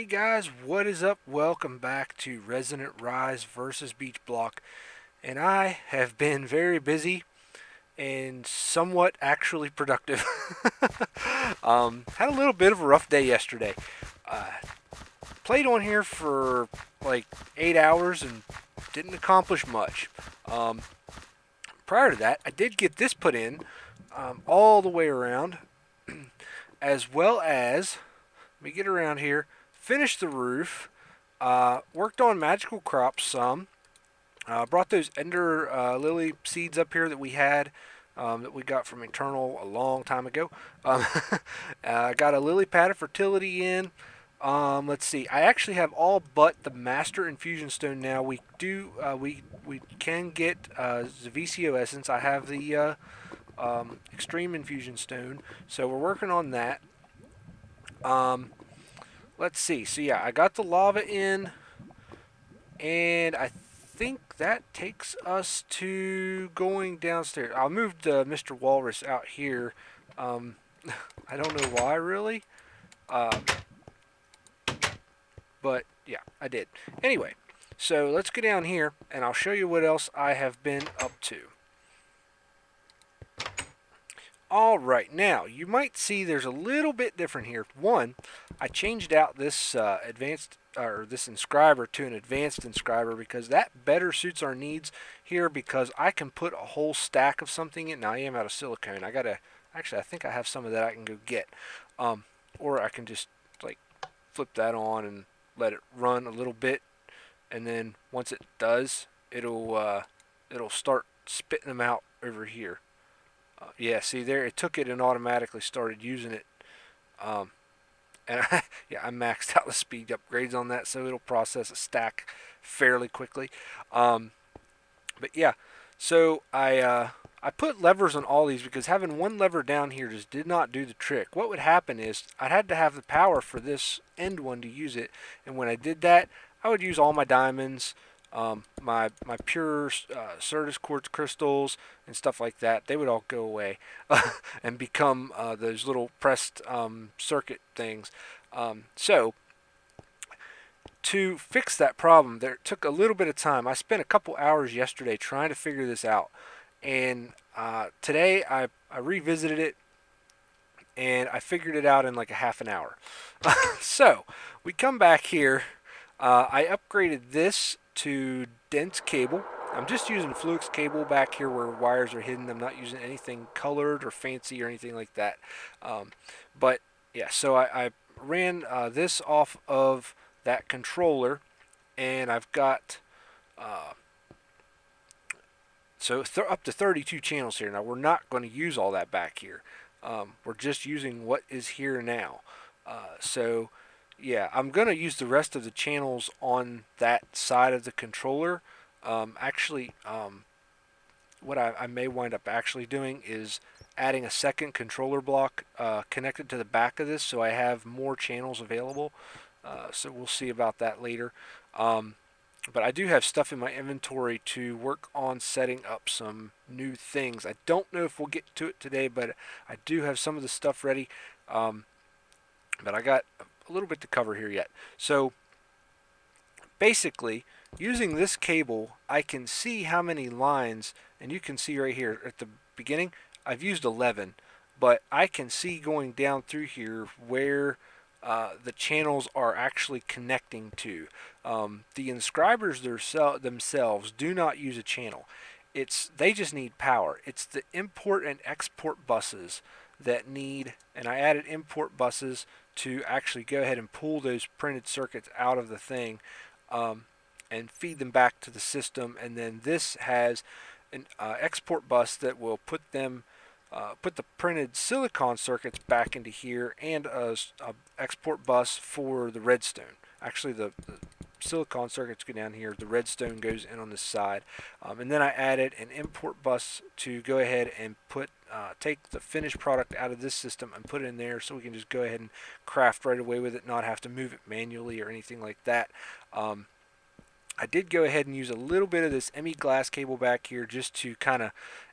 Hey guys, what is up? Welcome back to Resonant Rise versus BeachBlock. And I have been very busy and somewhat actually productive. Had a little bit of a rough day yesterday. Uh, Played on here for like 8 hours and didn't accomplish much. Um, Prior to that, I did get this put in all the way around, as well as, let me get around here, finished the roof, worked on magical crops some. Brought those ender lily seeds up here that we had, that we got from Eternal a long time ago. Um, got a lily pad of fertility in. Let's see. I actually have all but the master infusion stone now. We do we can get Zavicio essence. I have the extreme infusion stone, so we're working on that. Um, let's see. So yeah, I got the lava in. And I think that takes us to going downstairs. I'll move Mr. Walrus out here. Um, I don't know why, really. Uh, but yeah, I did. Anyway, so let's go down here and I'll show you what else I have been up to. Alright, now you might see there's a little bit different here. One, I changed out this advanced or this inscriber to an advanced inscriber because that better suits our needs here, because I can put a whole stack of something in. Now I am out of silicone. I gotta actually, I think I have some of that I can go get, or I can just like flip that on and let it run a little bit, and then once it does, it'll start spitting them out over here. Yeah, see there, it took it and automatically started using it. Um, and I maxed out the speed upgrades on that, so it'll process a stack fairly quickly. Um, but yeah, so I put levers on all these because having one lever down here just did not do the trick. What would happen is I had to have the power for this end one to use it, and when I did that, I would use all my diamonds, my pure Certus quartz crystals and stuff like that. They would all go away and become those little pressed circuit things. So to fix that problem, there took a little bit of time. I spent a couple hours yesterday trying to figure this out, and today I revisited it and I figured it out in like a half an hour. So we come back here. I upgraded this to dense cable. I'm just using flux cable back here where wires are hidden. I'm not using anything colored or fancy or anything like that. But yeah, so I ran this off of that controller, and I've got uh, up to 32 channels here. Now we're not going to use all that back here. We're just using what is here now. So yeah, I'm going to use the rest of the channels on that side of the controller. Actually, what I may wind up actually doing is adding a second controller block connected to the back of this, so I have more channels available. So we'll see about that later. But I do have stuff in my inventory to work on setting up some new things. I don't know if we'll get to it today, but I do have some of the stuff ready. But I got a little bit to cover here yet. So basically, using this cable, I can see how many lines, and you can see right here at the beginning, I've used 11, but I can see going down through here where the channels are actually connecting to. The inscribers themselves do not use a channel. They just need power. It's the import and export buses that need, and I added import buses to actually go ahead and pull those printed circuits out of the thing, and feed them back to the system. And then this has an export bus that will put the printed silicon circuits back into here, and a export bus for the redstone. Actually, the silicon circuits go down here, the redstone goes in on this side. And then I added an import bus to go ahead and take the finished product out of this system and put it in there, so we can just go ahead and craft right away with it, not have to move it manually or anything like that. I did go ahead and use a little bit of this ME glass cable back here just to kind of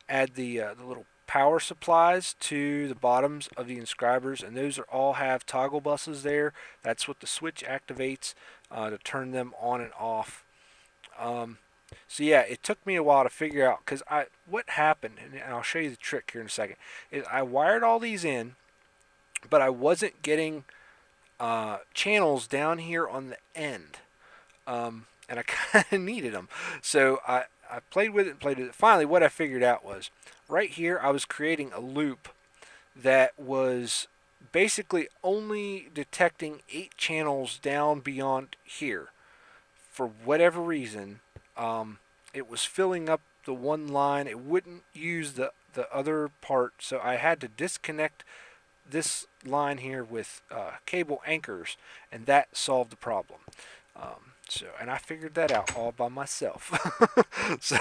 add the little power supplies to the bottoms of the inscribers, and those all have toggle buses there. That's what the switch activates to turn them on and off. So yeah, it took me a while to figure out, because what happened, and I'll show you the trick here in a second, is I wired all these in, but I wasn't getting channels down here on the end, and I kind of needed them. So I played with it and played with it. Finally, what I figured out was, right here I was creating a loop that was basically only detecting 8 channels down beyond here. For whatever reason, it was filling up the one line. It wouldn't use the other part, so I had to disconnect this line here with cable anchors, and that solved the problem. And I figured that out all by myself. So,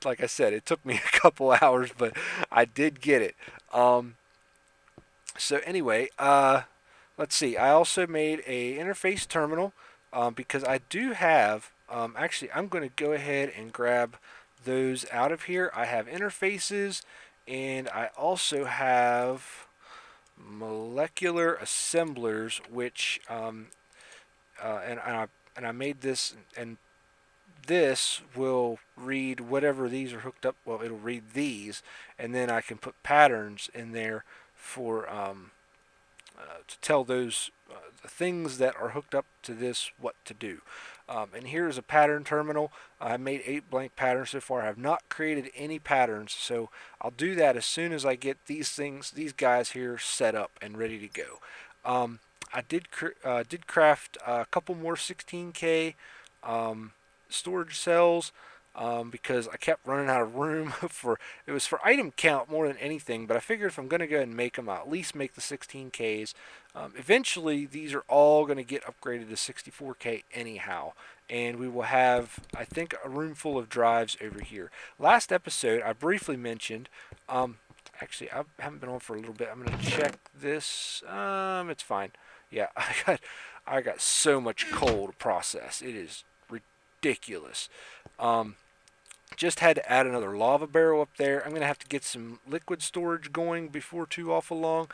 like I said, it took me a couple hours, but I did get it. So anyway, let's see. I also made a interface terminal because I do have. Actually, I'm going to go ahead and grab those out of here. I have interfaces, and I also have molecular assemblers, which and I made this, and this will read whatever these are hooked up. Well, it'll read these, and then I can put patterns in there for to tell those the things that are hooked up to this what to do. And here's a pattern terminal. I made 8 blank patterns so far. I have not created any patterns, so I'll do that as soon as I get these guys here set up and ready to go. I did craft a couple more 16K storage cells because I kept running out of room. It was for item count more than anything, but I figured if I'm going to go ahead and make them, I'll at least make the 16Ks. Eventually, these are all going to get upgraded to 64K anyhow, and we will have, I think, a room full of drives over here. Last episode, I briefly mentioned, actually, I haven't been on for a little bit. I'm going to check this. It's fine. Yeah, I got so much coal to process. It is ridiculous. Just had to add another lava barrel up there. I'm going to have to get some liquid storage going before too awful long.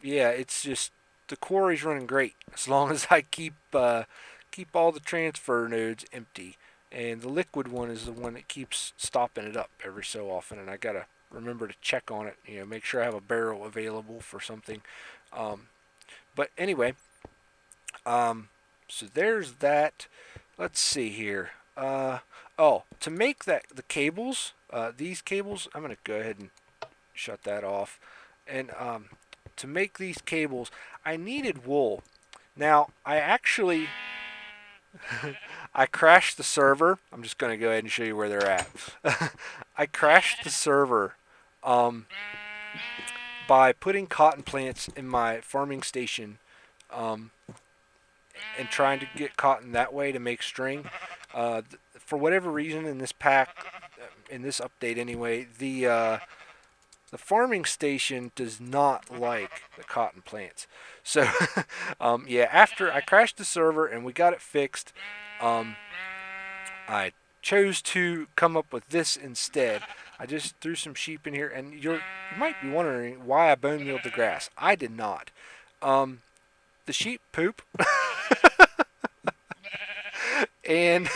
Yeah, it's just, the quarry's running great as long as I keep all the transfer nodes empty. And the liquid one is the one that keeps stopping it up every so often, and I got to remember to check on it, make sure I have a barrel available for something. But anyway, so there's that. Let's see here. To make the cables, these cables, I'm going to go ahead and shut that off. And to make these cables, I needed wool. Now, I actually, I crashed the server. I'm just going to go ahead and show you where they're at. I crashed the server by putting cotton plants in my farming station and trying to get cotton that way to make string. For whatever reason, in this pack, in this update anyway, the farming station does not like the cotton plants. So, yeah, after I crashed the server and we got it fixed, I chose to come up with this instead. I just threw some sheep in here, and you might be wondering why I bone mealed the grass. I did not. The sheep poop, and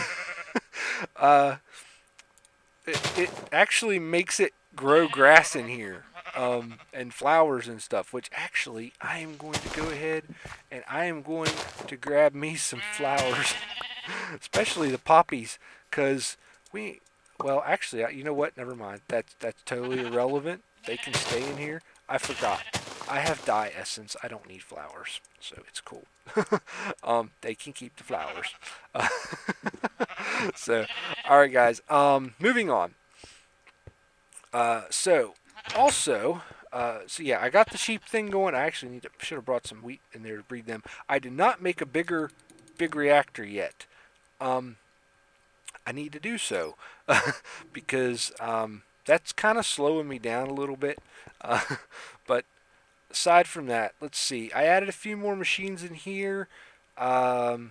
it actually makes it grow grass in here, and flowers and stuff, which actually I am going to go ahead and I am going to grab me some flowers, especially the poppies, because well, actually, you know what? Never mind. That's totally irrelevant. They can stay in here. I forgot. I have dye essence. I don't need flowers, so it's cool. They can keep the flowers. So, all right, guys. Moving on. So yeah, I got the sheep thing going. I actually should have brought some wheat in there to breed them. I did not make a big reactor yet. I need to do so because that's kind of slowing me down a little bit. But aside from that, let's see. I added a few more machines in here. That's,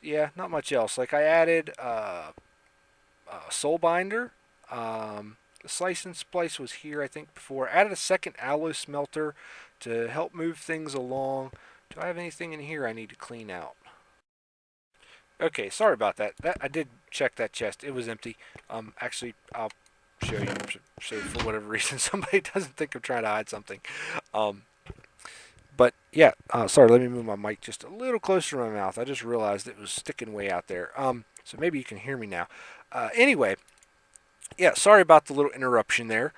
yeah, not much else. Like I added a soul binder The slice and splice was here, I think, before. Added a second alloy smelter to help move things along. Do I have anything in here I need to clean out? Okay, sorry about that. I did check that chest. It was empty. Actually, I'll show you. So for whatever reason, somebody doesn't think I'm trying to hide something. But yeah, sorry. Let me move my mic just a little closer to my mouth. I just realized it was sticking way out there. So maybe you can hear me now. Anyway, yeah. Sorry about the little interruption there.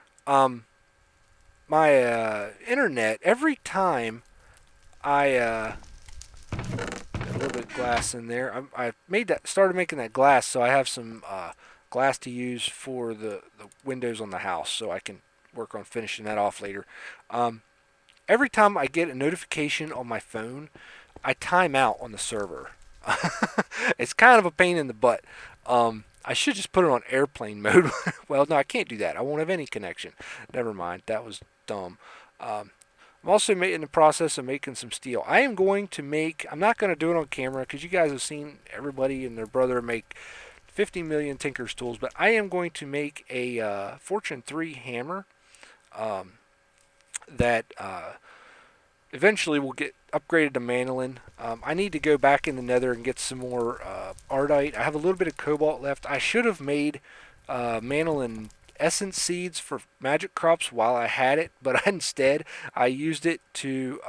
My internet, every time I got a little bit of glass in there. I started making that glass, so I have some glass to use for the windows on the house, so I can work on finishing that off later. Every time I get a notification on my phone, I time out on the server. It's kind of a pain in the butt. I should just put it on airplane mode. Well, no, I can't do that. I won't have any connection. Never mind. That was dumb. I'm also in the process of making some steel. I am going to make, I'm not going to do it on camera because you guys have seen everybody and their brother make 50 million Tinker's tools, but I am going to make a Fortune 3 hammer that eventually will get upgraded to manolin. I need to go back in the nether and get some more ardite. I have a little bit of cobalt left. I should have made manolin essence seeds for magic crops while I had it, but instead I used it to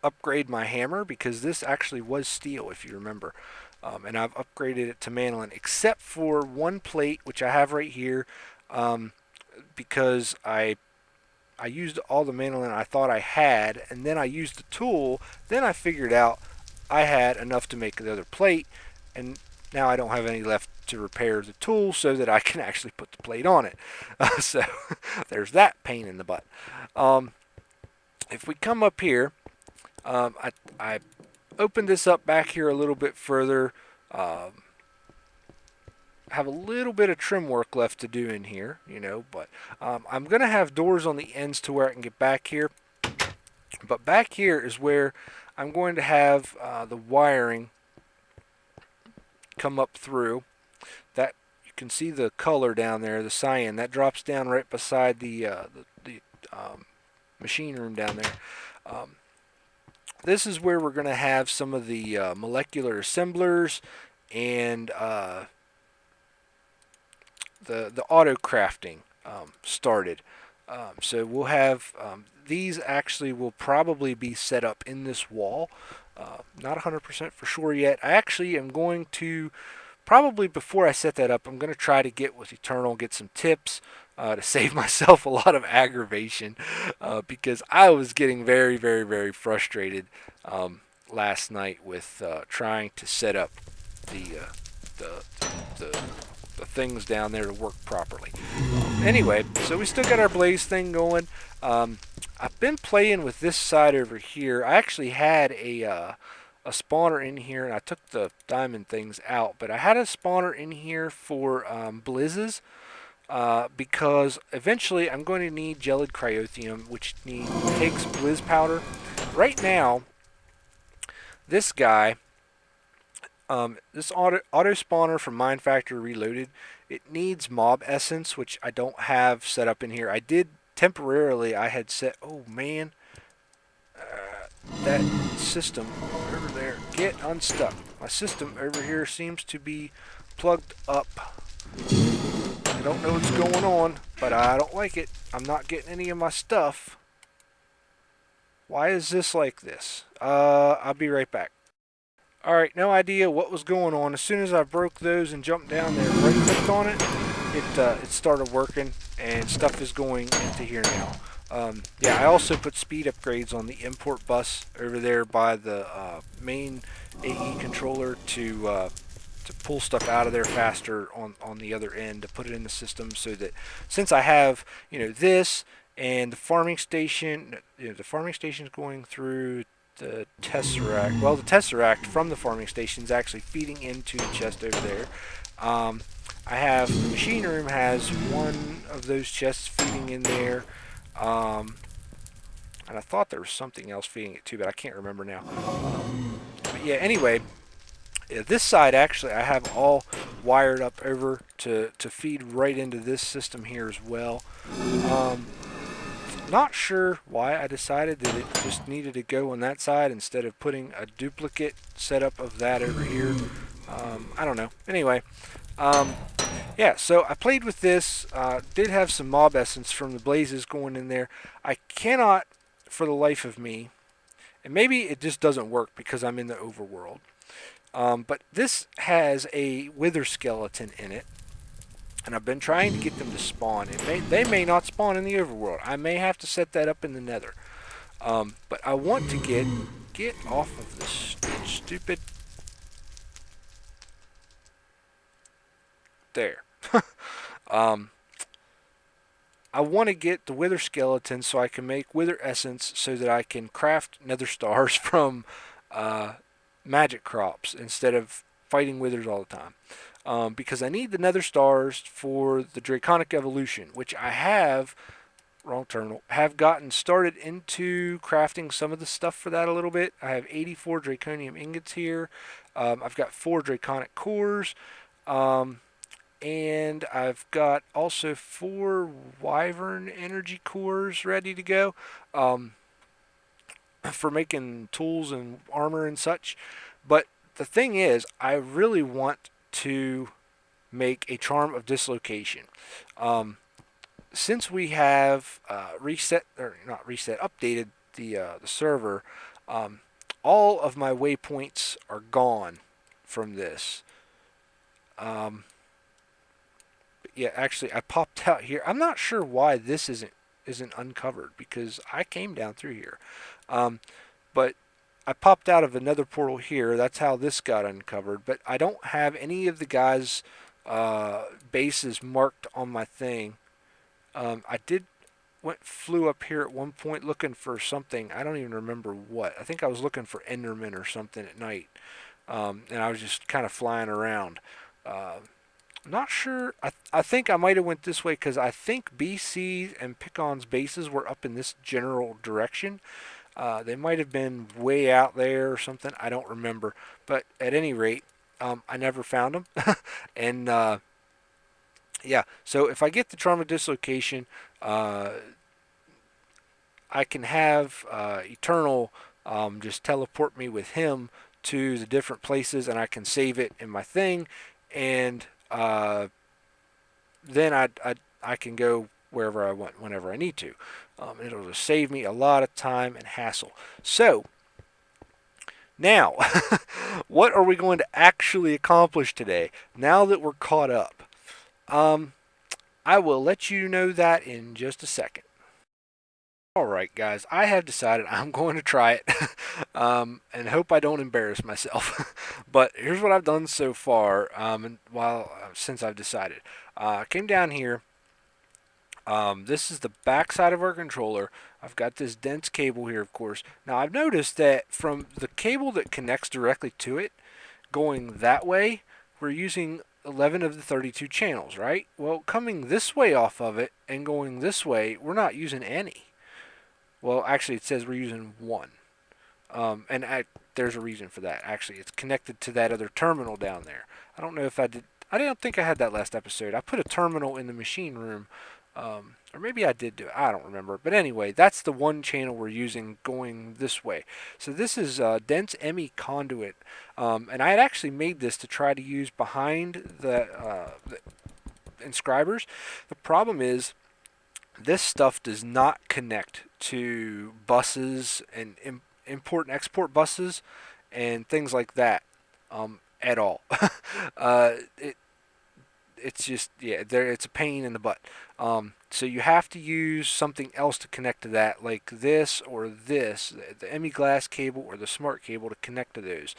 upgrade my hammer because this actually was steel, if you remember. And I've upgraded it to manolin, except for one plate, which I have right here, because I used all the manolin I thought I had, and then I used the tool. Then I figured out I had enough to make the other plate, and now I don't have any left to repair the tool so that I can actually put the plate on it. So there's that pain in the butt. If we come up here, I opened this up back here a little bit further. Have a little bit of trim work left to do in here, you know, but I'm going to have doors on the ends to where I can get back here. But back here is where I'm going to have the wiring come up through. That you can see the color down there, the cyan, that drops down right beside the machine room down there. This is where we're going to have some of the molecular assemblers and the auto crafting started. So we'll have these actually will probably be set up in this wall. Not 100% for sure yet. I actually am going to probably, before I set that up, I'm going to try to get with Eternal, get some tips to save myself a lot of aggravation because I was getting very, very, very frustrated last night with trying to set up the things down there to work properly. Anyway, so we still got our blaze thing going. I've been playing with this side over here. I actually had a spawner in here, and I took the diamond things out, but I had a spawner in here for blizzes because eventually I'm going to need gelid cryothium, which takes blizz powder. Right now, this guy, this auto spawner from Mine Factory Reloaded, it needs mob essence, which I don't have set up in here. I did temporarily, I had set, oh man, that system over there, get unstuck. My system over here seems to be plugged up. I don't know what's going on, but I don't like it. I'm not getting any of my stuff. Why is this like this? I'll be right back. Alright, no idea what was going on. As soon as I broke those and jumped down there, right-clicked on it, it started working, and stuff is going into here now. Yeah, I also put speed upgrades on the import bus over there by the main AE controller to pull stuff out of there faster on the other end, to put it in the system so that since I have, you know, this and the farming station, you know, the farming station is going through the tesseract. Well, the tesseract from the farming station is actually feeding into the chest over there. I have the machine room has one of those chests feeding in there, and I thought there was something else feeding it too, but I can't remember now. But yeah, anyway, this side actually I have all wired up over to feed right into this system here as well. Not sure why I decided that it just needed to go on that side instead of putting a duplicate setup of that over here. I don't know. Anyway, yeah, so I played with this. Did have some mob essence from the blazes going in there. I cannot, for the life of me, and maybe it just doesn't work because I'm in the overworld, but this has a wither skeleton in it. And I've been trying to get them to spawn. They may not spawn in the overworld. I may have to set that up in the nether. But I want to get off of this stupid... There. I want to get the wither skeleton so I can make wither essence so that I can craft nether stars from magic crops instead of fighting withers all the time. Because I need the nether stars for the draconic evolution, which I have, wrong terminal, have gotten started into crafting some of the stuff for that a little bit. I have 84 draconium ingots here. I've got 4 draconic cores. And I've got also 4 wyvern energy cores ready to go for making tools and armor and such. But the thing is, I really want to make a charm of dislocation. Since we have updated the server, all of my waypoints are gone from this. Yeah, actually, I popped out here. I'm not sure why this isn't uncovered because I came down through here. But I popped out of another portal here. That's how this got uncovered. But I don't have any of the guys' bases marked on my thing. I flew up here at one point looking for something. I don't even remember what. I think I was looking for Enderman or something at night. And I was just kind of flying around. Not sure. I think I might have went this way because I think BC and Picon's bases were up in this general direction. They might have been way out there or something. I don't remember. But at any rate, I never found them. And yeah, so if I get the Charm of Dislocation, I can have Eternal just teleport me with him to the different places, and I can save it in my thing, and then I can go wherever I want, whenever I need to. It'll just save me a lot of time and hassle. So, now, what are we going to actually accomplish today, now that we're caught up? I will let you know that in just a second. Alright guys, I have decided I'm going to try it and hope I don't embarrass myself. But here's what I've done so far since I've decided. I came down here. This is the back side of our controller. I've got this dense cable here, of course. Now I've noticed that from the cable that connects directly to it, going that way, we're using 11 of the 32 channels, right? Well, coming this way off of it and going this way, we're not using any. Well, actually, it says we're using 1. There's a reason for that. Actually, it's connected to that other terminal down there. I don't know if I did. I don't think I had that last episode. I put a terminal in the machine room. Or maybe I did do it. I don't remember. But anyway, that's the one channel we're using going this way. So this is dense ME conduit. And I had actually made this to try to use behind the inscribers. The problem is this stuff does not connect to buses and import and export buses and things like that at all. It's just, yeah, it's a pain in the butt. So you have to use something else to connect to that, like this or this, the ME glass cable or the smart cable to connect to those.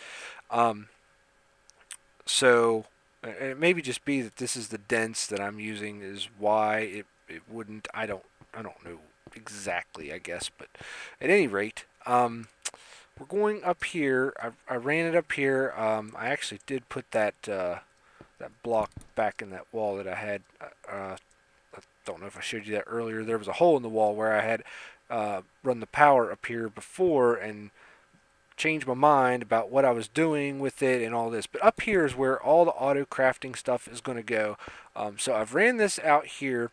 So it may just be that this is the dense that I'm using is why it wouldn't. I don't know exactly, I guess, but at any rate, we're going up here. I ran it up here. I actually did put that block back in that wall that I had. I don't know if I showed you that earlier. There was a hole in the wall where I had run the power up here before and change my mind about what I was doing with it and all this. But up here is where all the auto crafting stuff is going to go. So I've ran this out here,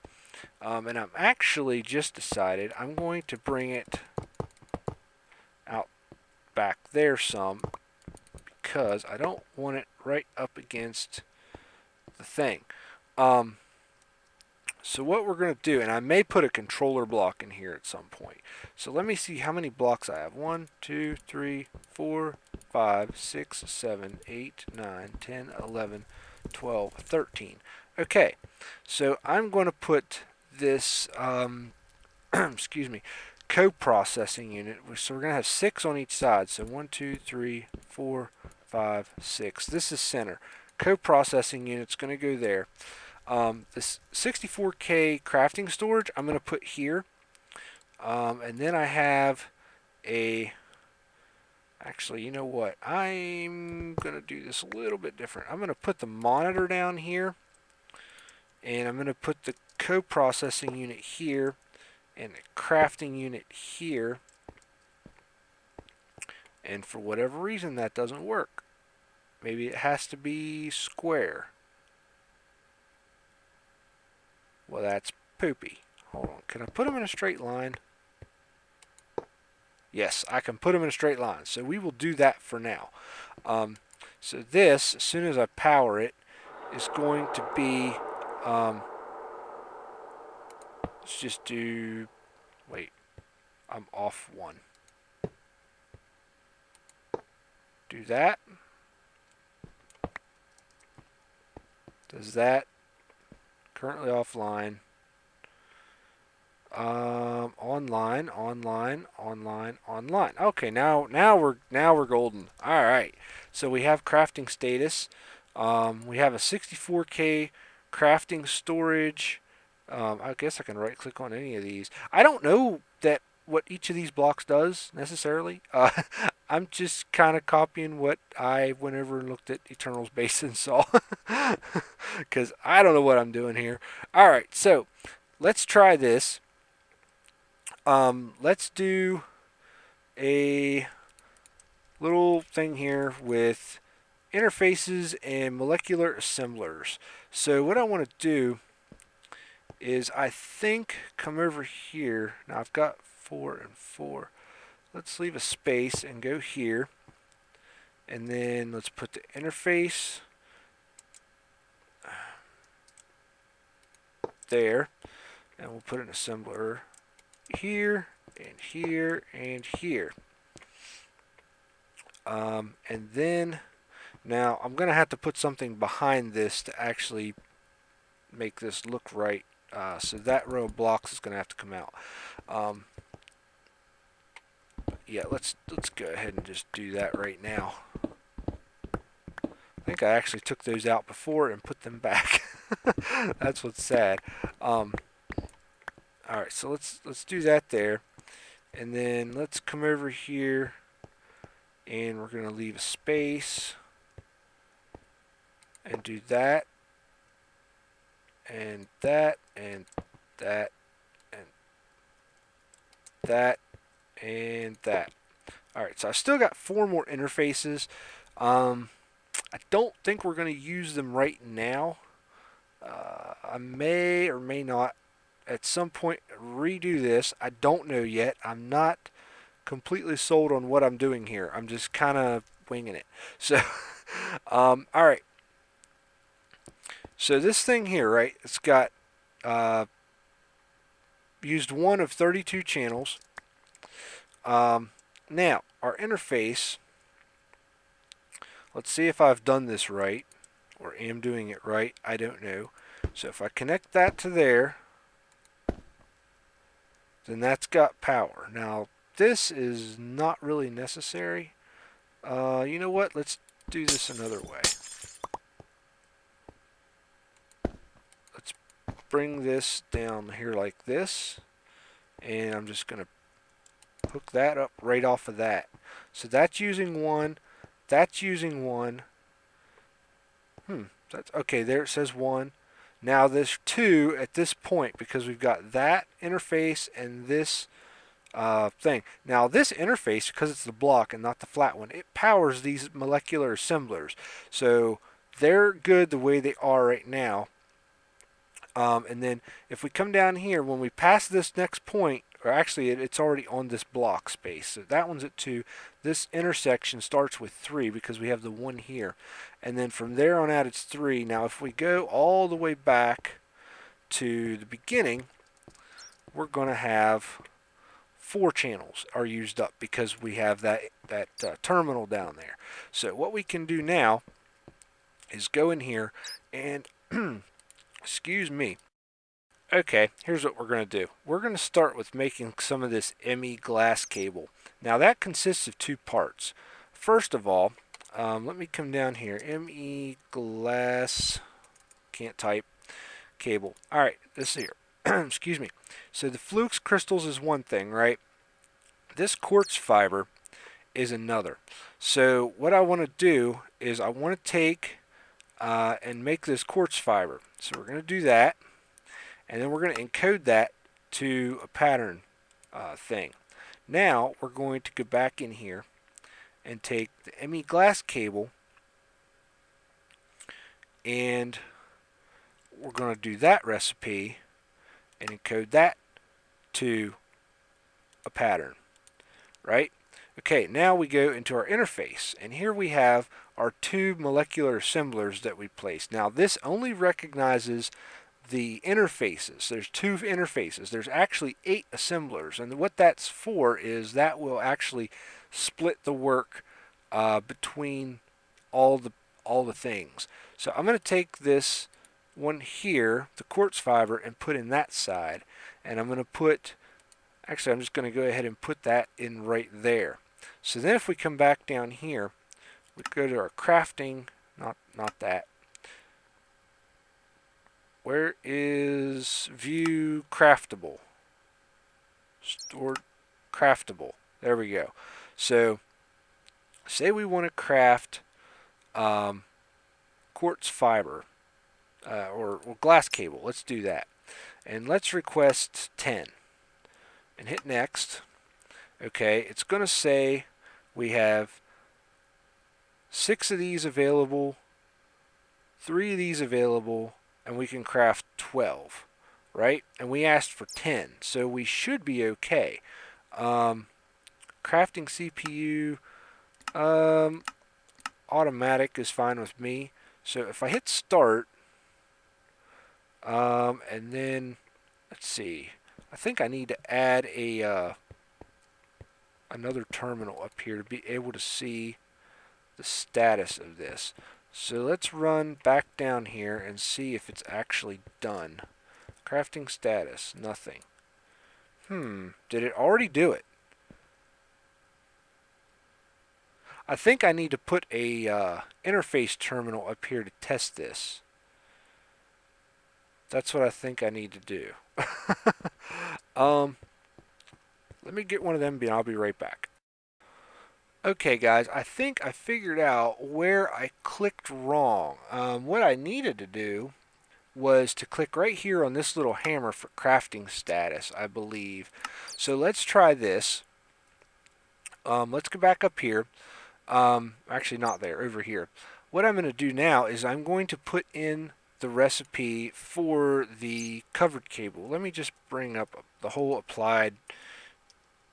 and I'm actually just decided I'm going to bring it out back there some, because I don't want it right up against the thing. So what we're going to do, and I may put a controller block in here at some point. So let me see how many blocks I have. 1, 2, 3, 4, 5, 6, 7, 8, 9, 10, 11, 12, 13. Okay, so I'm going to put this, excuse me, co-processing unit. So we're going to have 6 on each side. So 1, 2, 3, 4, 5, 6. This is center. Co-processing unit's going to go there. This 64K crafting storage I'm going to put here. And then I have actually, you know what? I'm going to do this a little bit different. I'm going to put the monitor down here. And I'm going to put the co-processing unit here. And the crafting unit here. And for whatever reason, that doesn't work. Maybe it has to be square. Well, that's poopy. Hold on. Can I put them in a straight line? Yes, I can put them in a straight line. So we will do that for now. So this, as soon as I power it, is going to be... let's just do... Wait. I'm off one. Do that. Does that. Currently offline. Online. Okay, now we're golden. All right. So we have crafting status. We have a 64K crafting storage. I guess I can right click on any of these. I don't know what each of these blocks does necessarily. I'm just kind of copying what I went over and looked at Eternal's base and saw, because I don't know what I'm doing here. All right, so let's try this. Let's do a little thing here with interfaces and molecular assemblers. So what I want to do is, I think, come over here. Now I've got 4 and 4. Let's leave a space and go here. And then let's put the interface there. And we'll put an assembler here, and here, and here. And then, now I'm going to have to put something behind this to actually make this look right. So that row of blocks is going to have to come out. Yeah, let's go ahead and just do that right now. I think I actually took those out before and put them back. That's what's sad. Alright, so let's do that there. And then let's come over here and we're going to leave a space and do that and that and that and that and that. Alright, so I've still got 4 more interfaces. I don't think we're going to use them right now. I may or may not at some point redo this. I don't know yet. I'm not completely sold on what I'm doing here. I'm just kind of winging it. So, alright. So this thing here, right, it's got used 1 of 32 channels. Now, our interface, let's see if I've done this right, or am doing it right. I don't know. So if I connect that to there, then that's got power. Now, this is not really necessary. You know what? Let's do this another way. Let's bring this down here like this, and I'm just going to hook that up right off of that. So that's using 1. That's using 1. That's okay. There it says 1. Now there's 2 at this point because we've got that interface and this thing. Now this interface, because it's the block and not the flat one, it powers these molecular assemblers. So they're good the way they are right now. And then if we come down here, when we pass this next point, or actually it's already on this block space. So that one's at 2. This intersection starts with 3 because we have the 1 here. And then from there on out it's 3. Now if we go all the way back to the beginning, we're going to have 4 channels are used up because we have that terminal down there. So what we can do now is go in here and excuse me. Okay, here's what we're going to do. We're going to start with making some of this ME glass cable. Now that consists of 2 parts. First of all, let me come down here. ME glass, can't type, cable. Alright, this here. Excuse me. So the flukes crystals is one thing, right? This quartz fiber is another. So what I want to do is I want to take and make this quartz fiber. So we're going to do that. And then we're going to encode that to a pattern thing. Now we're going to go back in here and take the ME glass cable and we're going to do that recipe and encode that to a pattern, right? Okay, now we go into our interface, and here we have our 2 molecular assemblers that we placed. Now this only recognizes the interfaces. There's 2 interfaces. There's actually 8 assemblers, and what that's for is that will actually split the work between all the things. So I'm going to take this one here, the quartz fiber, and put in that side, and I'm going to put, actually I'm just going to go ahead and put that in right there. So then if we come back down here, we go to our crafting, not that. Where is view craftable? Stored craftable. There we go. So say we want to craft quartz fiber or glass cable. Let's do that. And let's request 10 and hit next. Okay, it's going to say we have 6 of these available, 3 of these available, and we can craft 12, right? And we asked for 10, so we should be okay. Crafting CPU, automatic is fine with me. So if I hit start, and then let's see, I think I need to add a another terminal up here to be able to see the status of this. So let's run back down here and see if it's actually done. Crafting status, nothing. Did it already do it? I think I need to put a interface terminal up here to test this. That's what I think I need to do. Let me get one of them and I'll be right back. Okay guys, I think I figured out where I clicked wrong. What I needed to do was to click right here on this little hammer for crafting status, I believe. So let's try this. Let's go back up here. Actually not there, over here. What I'm going to do now is I'm going to put in the recipe for the covered cable. Let me just bring up the whole applied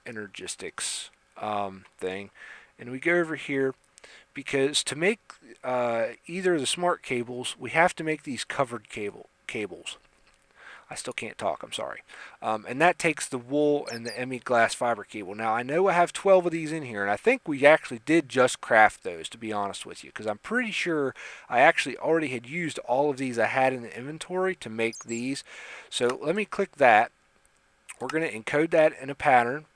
energistics thing. And we go over here because to make either of the smart cables, we have to make these covered cables. I still can't talk, I'm sorry. And that takes the wool and the ME glass fiber cable. Now I know I have 12 of these in here, and I think we actually did just craft those, to be honest with you, because I'm pretty sure I actually already had used all of these I had in the inventory to make these. So let me click that. We're going to encode that in a pattern.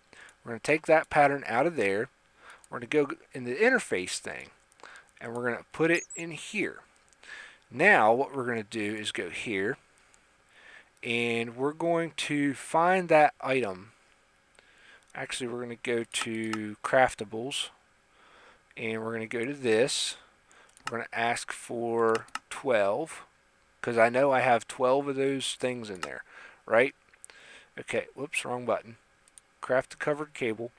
We're going to take that pattern out of there. We're going to go in the interface thing, and we're going to put it in here. Now what we're going to do is go here, and we're going to find that item. Actually, we're going to go to craftables, and we're going to go to this. We're going to ask for 12, because I know I have 12 of those things in there, right? Okay, whoops, wrong button. craft the covered cable.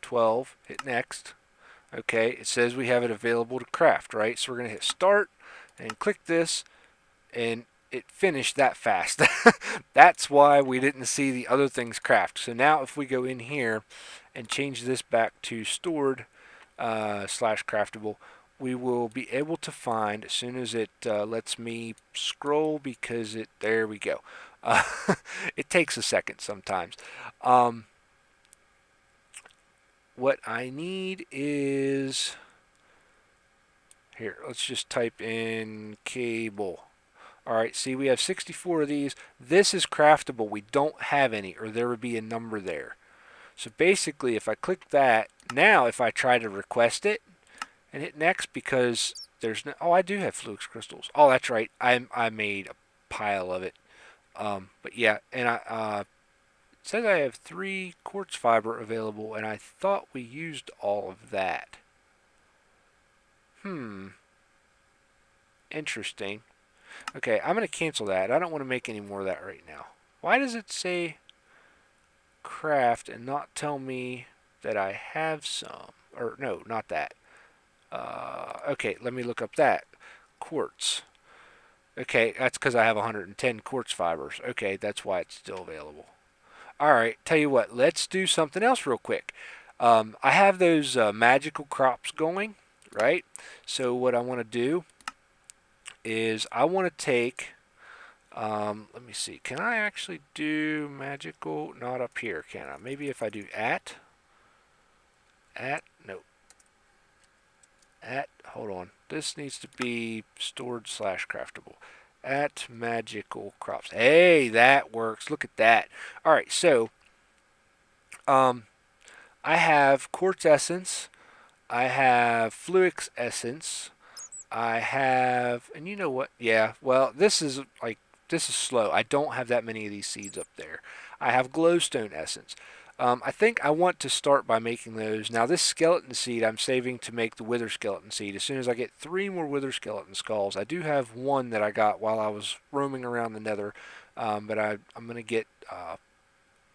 12, hit next. Okay, it says we have it available to craft, right? So we're going to hit start and click this, and it finished that fast. That's why we didn't see the other things craft. So now if we go in here and change this back to stored slash craftable, we will be able to find, as soon as it lets me scroll, because there we go. It takes a second sometimes. What I need is, here, let's just type in cable. Alright, see, we have 64 of these. This is craftable. We don't have any, or there would be a number there. So basically, if I click that, now if I try to request it and hit next, because there's no, oh, I do have flux crystals. Oh, that's right. I made a pile of it. But yeah, and it says I have 3 quartz fiber available, and I thought we used all of that. Interesting. Okay, I'm going to cancel that. I don't want to make any more of that right now. Why does it say craft and not tell me that I have some? Or no, not that. Okay, let me look up that. Quartz. Okay, that's because I have 110 quartz fibers. Okay, that's why it's still available. Alright, tell you what, let's do something else real quick. I have those magical crops going, right? So what I want to do is I want to take, let me see, can I actually do magical? Not up here, can I? Maybe if I do no, hold on. This needs to be stored slash craftable. At magical crops. Hey, that works. Look at that. Alright, so I have quartz essence. I have fluix essence. I have, and you know what? Yeah, well, this is slow. I don't have that many of these seeds up there. I have glowstone essence. I think I want to start by making those. Now this skeleton seed I'm saving to make the wither skeleton seed. As soon as I get 3 more wither skeleton skulls, I do have one that I got while I was roaming around the nether, but I'm going to get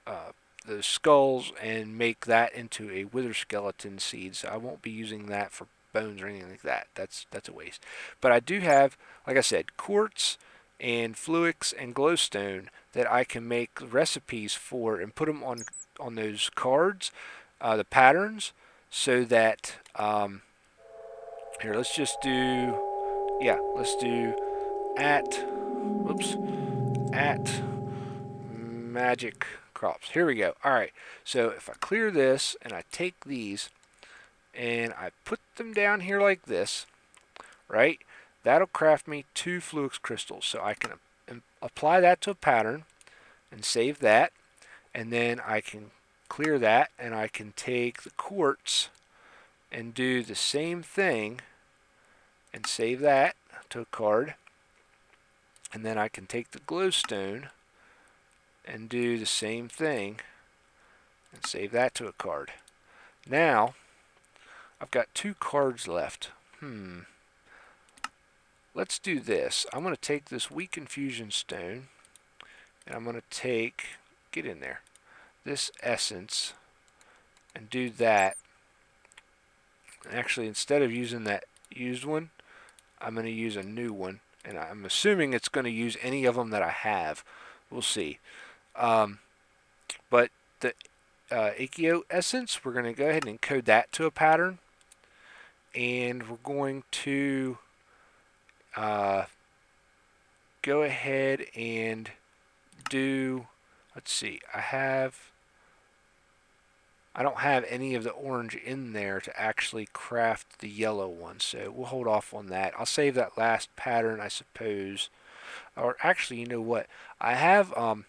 the skulls and make that into a wither skeleton seed. So I won't be using that for bones or anything like that. That's a waste. But I do have, like I said, quartz and fluix and glowstone that I can make recipes for and put them on those cards, the patterns, so that here, let's just do, yeah, let's do at magic crops. Here we go. Alright, so if I clear this and I take these and I put them down here like this, right, that'll craft me 2 fluix crystals. So I can apply that to a pattern and save that, and then I can clear that and I can take the quartz and do the same thing and save that to a card, and then I can take the glowstone and do the same thing and save that to a card. Now I've got 2 cards left. Let's do this. I'm going to take this weak infusion stone and I'm going to take, get in there, this essence and do that. Actually, instead of using that used one, I'm going to use a new one, and I'm assuming it's going to use any of them that I have. We'll see. But the E08 essence, we're going to go ahead and encode that to a pattern, and we're going to go ahead and do, let's see, I don't have any of the orange in there to actually craft the yellow one, so we'll hold off on that. I'll save that last pattern, I suppose. Or actually, you know what? I have 1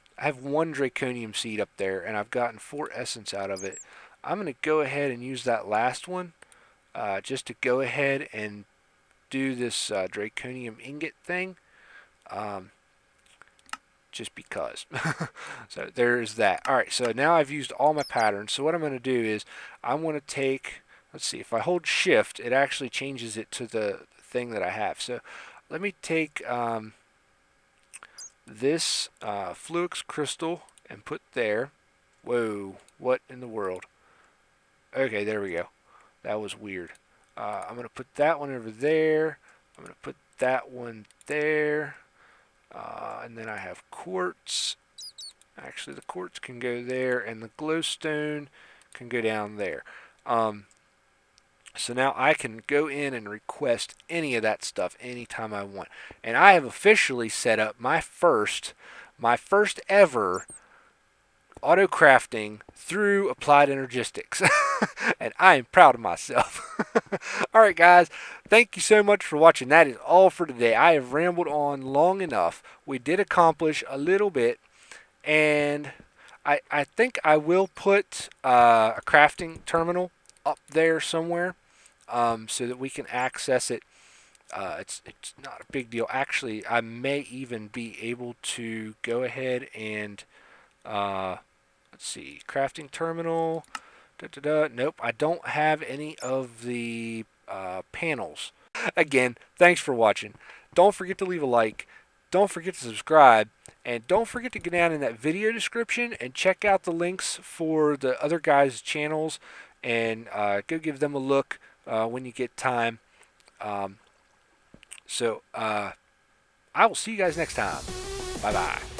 draconium seed up there, and I've gotten 4 essence out of it. I'm going to go ahead and use that last one just to go ahead and do this draconium ingot thing. Just because. So there's that. Alright, so now I've used all my patterns. So what I'm going to do is I want to take, let's see, if I hold shift, it actually changes it to the thing that I have. So let me take this fluix crystal and put there. Whoa, what in the world? Okay, there we go. That was weird. I'm going to put that one over there. I'm going to put that one there. And then I have quartz. Actually, the quartz can go there, and the glowstone can go down there. So now I can go in and request any of that stuff anytime I want. And I have officially set up my first ever auto crafting through Applied Energistics. And I am proud of myself. Alright guys, thank you so much for watching. That is all for today. I have rambled on long enough. We did accomplish a little bit, and I think I will put a crafting terminal up there somewhere, so that we can access it. It's not a big deal. Actually, I may even be able to go ahead and let's see, crafting terminal. Nope, I don't have any of the panels. Again, thanks for watching. Don't forget to leave a like. Don't forget to subscribe. And don't forget to go down in that video description and check out the links for the other guys' channels, and go give them a look when you get time. I will see you guys next time. Bye-bye.